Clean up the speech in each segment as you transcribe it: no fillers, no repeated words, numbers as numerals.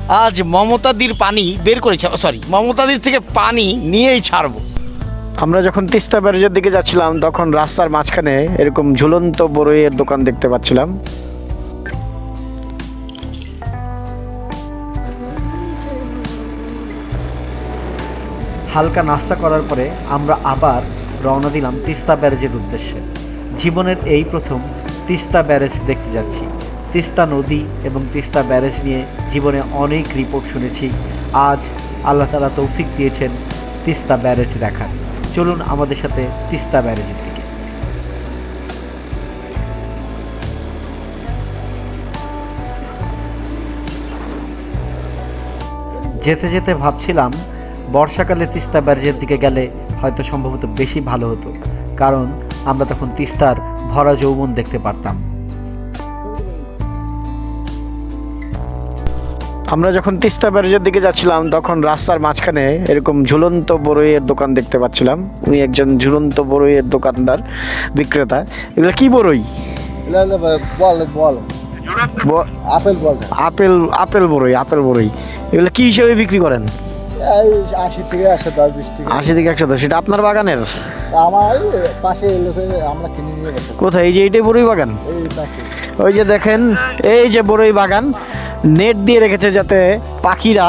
আজ মমতাদির পানি বের করেছে, সরি মমতাদির থেকে পানি নিয়েই ছাড়বো। আমরা যখন তিস্তা ব্যারেজের দিকে যাচ্ছিলাম তখন রাস্তার মাঝখানে এরকম ঝুলন্ত বড়ইয়ের দোকান দেখতে পাচ্ছিলাম। হালকা নাস্তা করার পরে আমরা আবার রওনা দিলাম তিস্তা ব্যারেজের উদ্দেশ্যে। জীবনের এই প্রথম তিস্তা ব্যারেজ দেখতে যাচ্ছি। তিস্তা নদী এবং তিস্তা ব্যারেজ নিয়ে জীবনে অনেক রিপোর্ট শুনেছি। আজ আল্লাহ তাআলা তৌফিক দিয়েছেন তিস্তা ব্যারেজ দেখার। চলুন আমাদের সাথে তিস্তা ব্যারেজের দিকে। যেতে যেতে ভাবছিলাম বর্ষাকালে তিস্তা ব্যারেজের দিকে গেলে হয়তো সম্ভবত বেশি ভালো হতো, কারণ আমরা তখন তিস্তার ভরা যৌবন দেখতে পারতাম। আমরা যখন তিস্তা ব্যারেজের দিকে যাচ্ছিলাম তখন রাস্তার মাঝখানে এরকম ঝুলন্ত বড়ইয়ের দোকান দেখতে পাচ্ছিলাম। উনি একজন ঝুলন্ত বড়ইয়ের দোকানদার, বিক্রেতা। এগুলো কি বড়ই? আপেল আপেল বড়ই, আপেল বড়ই। এগুলো কি হিসেবে বিক্রি করেন? 80 থেকে 110, 20 থেকে 80 থেকে 110। সেটা আপনার বাগানের? আমার পাশে লোকে আমরা কিনে নিয়ে গেছি। কোথায়? এই যে এইটাই বড়ই বাগান? এই পাশে ওই যে দেখেন, এই যে বড়ই বাগান, নেট দিয়ে রেখেছে যাতে পাখিরা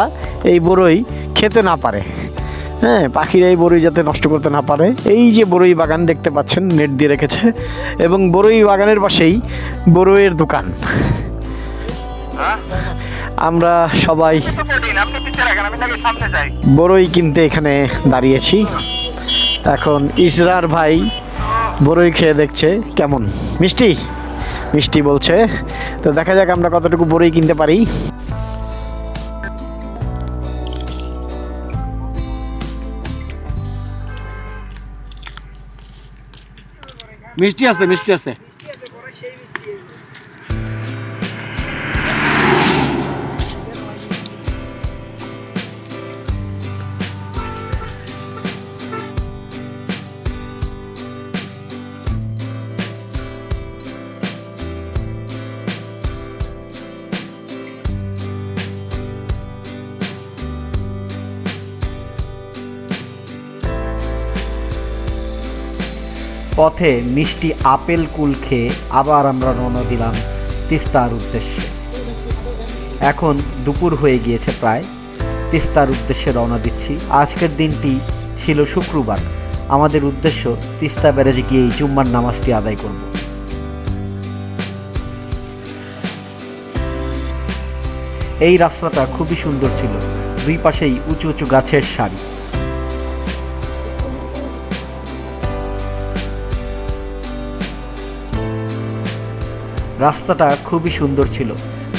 এই বড়ই খেতে না পারে। হ্যাঁ, পাখিরা এই বড়ই যাতে নষ্ট করতে না পারে। এই যে বড়ই বাগান দেখতে পাচ্ছেন, নেট দিয়ে রেখেছে, এবং বড়ই বাগানের পাশেই বড়ইয়ের দোকান। আমরা সবাই বড়ই কিনতে এখানে দাঁড়িয়েছি। এখন ইসরার ভাই বড়ই খেয়ে দেখছে কেমন, মিষ্টি মিষ্টি বলছে। তো দেখা যাক আমরা কতটুকু বড়ই কিনতে পারি। মিষ্টি আছে, মিষ্টি আছে। পথে মিষ্টি আপেল কুল খেয়ে আবার আমরা রওনা দিলাম তিস্তার উদ্দেশ্যে। এখন দুপুর হয়ে গিয়েছে প্রায়। তিস্তার উদ্দেশ্যে রওনা দিচ্ছি। আজকের দিনটি ছিল শুক্রবার। আমাদের উদ্দেশ্য তিস্তা ব্যারেজে গিয়েই জুম্মার নামাজটি আদায় করব। এই রাস্তাটা খুবই সুন্দর ছিল, দুই পাশেই উঁচু উঁচু গাছের সারি। রাস্তাটা খুবই সুন্দর ছিল,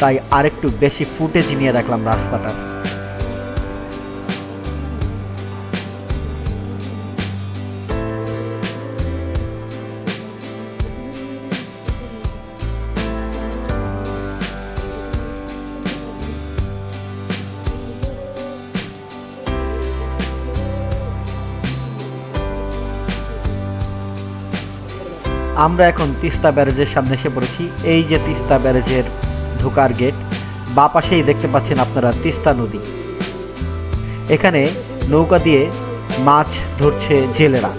তাই আরেকটু বেশি ফুটেজ নিয়ে রাখলাম রাস্তাটা। আমরা এখন তিস্তা ব্যারেজের সামনে এসে পড়েছি। এই যে তিস্তা ব্যারেজের ঢোকার গেট, বাঁ পাশেই দেখতে পাচ্ছেন আপনারা তিস্তা নদী। এখানে নৌকা দিয়ে মাছ ধরছে জেলেরা।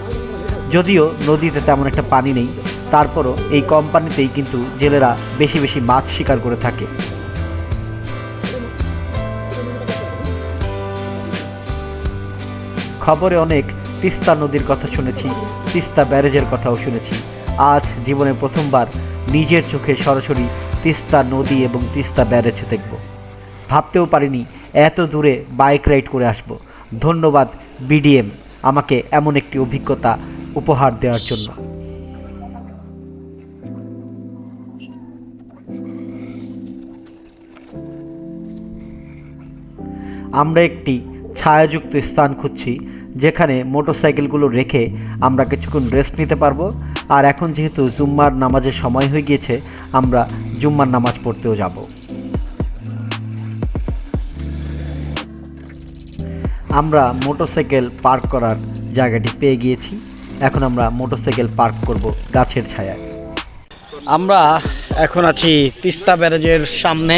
যদিও নদীতে তেমন একটা পানি নেই, তারপরও এই কম পানিতেই কিন্তু জেলেরা বেশি বেশি মাছ শিকার করে থাকে। খবরে অনেক তিস্তা নদীর কথা শুনেছি, তিস্তা ব্যারেজের কথাও শুনেছি। আজ জীবনে প্রথমবার নিজের চোখে সরাসরি তিস্তা নদী এবং তিস্তা ব্যারেজ দেখব। ভাবতেও পারিনি এত দূরে বাইক রাইড করে আসব। ধন্যবাদ বিডিএম আমাকে এমন একটি অভিজ্ঞতা উপহার দেওয়ার জন্য। আমরা একটি ছায়াযুক্ত স্থান খুঁজছি যেখানে মোটরসাইকেলগুলো রেখে আমরা কিছুক্ষণ রেস্ট নিতে পারবো। আর এখন যেহেতু জুম্মার নামাজের সময় হয়ে গিয়েছে, আমরা জুম্মার নামাজ পড়তেও যাব। আমরা মোটরসাইকেল পার্ক করার জায়গাটি পেয়ে গিয়েছি। এখন আমরা মোটরসাইকেল পার্ক করব গাছের ছায়ায়। আমরা এখন আছি তিস্তা ব্যারেজের সামনে।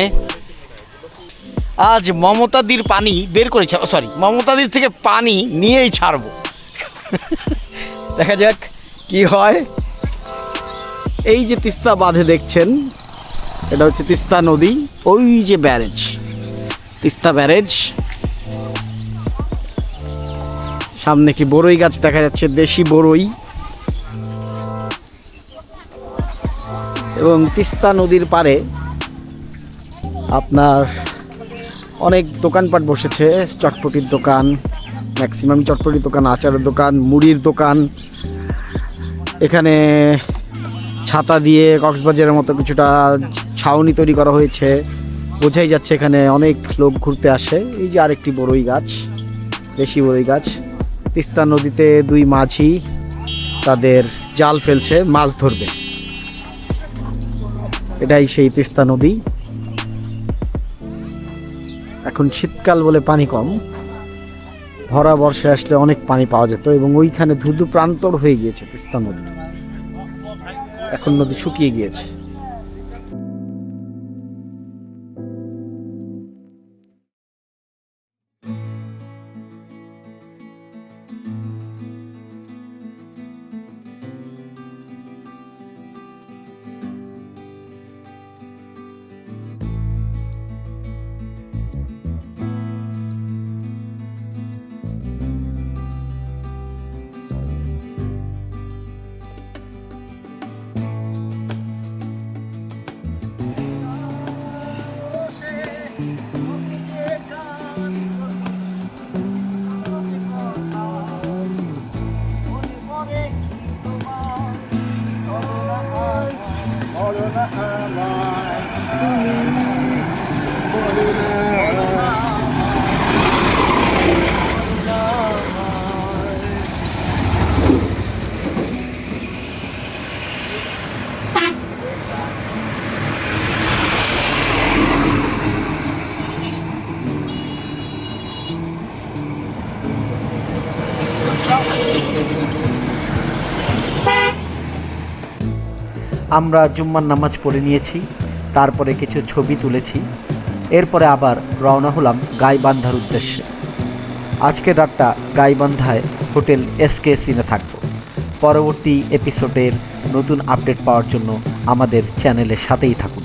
আজ মমতাদির পানি বের করেছে, সরি, মমতাদির থেকে পানি নিয়েই ছাড়বো। দেখা যাক কি হয়। এই যে তিস্তা বাঁধে দেখছেন, এটা হচ্ছে তিস্তা নদী, ওই যে ব্যারেজ, তিস্তা ব্যারেজ। সামনে একটি বড়ই গাছ দেখা যাচ্ছে, দেশি বড়ই। এবং তিস্তা নদীর পাড়ে আপনার অনেক দোকানপাট বসেছে, চটপটির দোকান, ম্যাক্সিমাম চটপটির দোকান, আচারের দোকান, মুড়ির দোকান। এখানে ছাতা দিয়ে কক্সবাজারের মতো কিছুটা ছাউনি তৈরি করা হয়েছে, বোঝাই যাচ্ছে এখানে অনেক লোক ঘুরতে আসে। এই যে আরেকটি বড়ই গাছ, দেশি বড়ই গাছ। তিস্তা নদীতে দুই মাঝি তাদের জাল ফেলছে, মাছ ধরবে। এটাই সেই তিস্তা নদী। এখন শীতকাল বলে পানি কম, ভরা বর্ষায় আসলে অনেক পানি পাওয়া যেত। এবং ওইখানে ধুধু প্রান্তর হয়ে গিয়েছে তিস্তা নদী, এখন নদী শুকিয়ে গিয়েছে। আমরা জুম্মার নামাজ পড়ে নিয়েছি, তারপরে কিছু ছবি তুলেছি, এরপরে আবার রওনা হলাম গাইবান্ধার উদ্দেশ্যে। আজকের রাতটা গাইবান্ধায় হোটেল SKSিনে থাকব। পরবর্তী এপিসোডের নতুন আপডেট পাওয়ার জন্য আমাদের চ্যানেলের সাথেই থাকুন।